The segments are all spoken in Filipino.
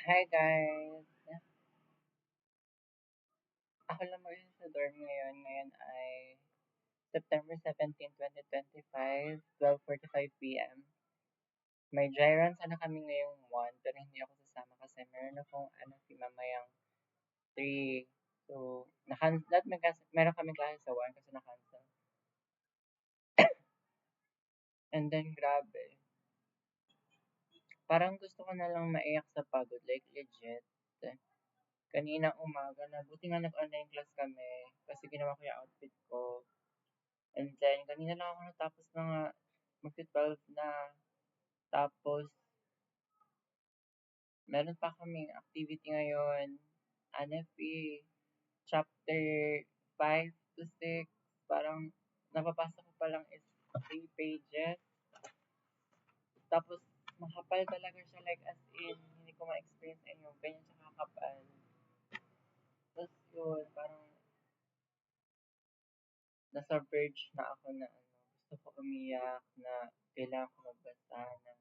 Hi guys! Ako lang mag sa dorm ngayon. Ngayon ay September 17, 2025, 12:45 p.m. May dry run sana kami ngayong 1 pero hindi ako sasama kasi meron akong mamayang 3. So, meron kaming klase sa 1 kasi na-cancel. And then, grabe. Parang gusto ko na lang maiyak sa pagod. Like, legit. Kaninang umaga na, buti nga nag-online class kami kasi ginawa ko yung outfit ko. And then, kanina lang ako natapos na nga, magti-12 na. Tapos, meron pa kaming activity ngayon. NFE, chapter 5 to 6. Parang, napapasa ko pa lang is 3 pages. Tapos, makapal talaga siya, like as in, hindi ko ma-experience yung ganyan siya kakapal. Tapos yun, parang, nasa verge na ako na gusto ko umiyak, na kailangan ko magbasa ng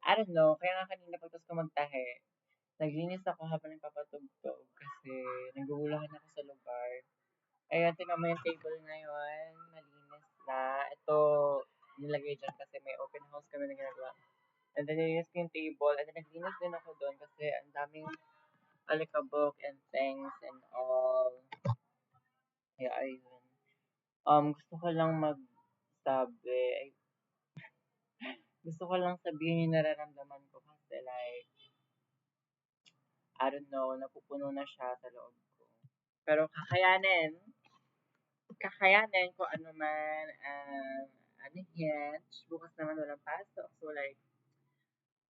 I don't know, kaya nga kanina pagtas ko magtahe, naglinis ako habang nagpapatugtog kasi naguguluhan ako sa lugar. Ayan, tingnan mo yung table ngayon, malinis na. Ito, nilagay dyan kasi may open house kami na ginagawa. And then, nilinis ko yung table, and then naglinis din ako doon kasi ang daming alikabok and things and all. Kaya, ayun. Gusto ko lang magsabi, gusto ko lang sabihin yung nararamdaman ko kasi like, I don't know, napupuno na siya sa loob ko. Pero kakayanin ko ano man ang yan. Bukas naman walang pasok. So like,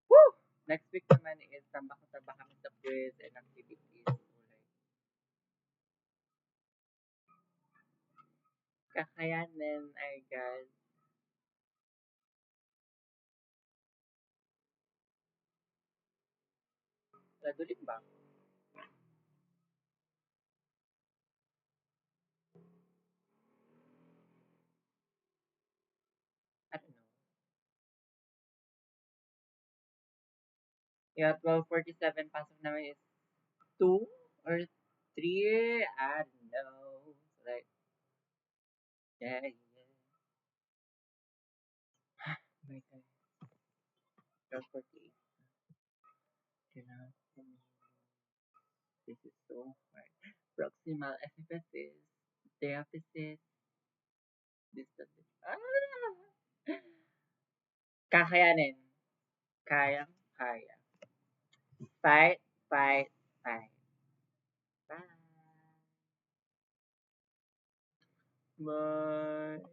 woo! Next week naman is tambak kami sa quiz and activities. So like, kakayanin, I guess. Nadulit ba? I don't know. Yeah, 12:47 pasok namin is 2 or 3. I don't know. So like, yeah, yeah. My God. 12:48. This is so hard. Proximal epiphysis, diaphysis, dystaphysis. Kakayanin. Kayang kaya. Fight, fight, fight. Bye. Bye.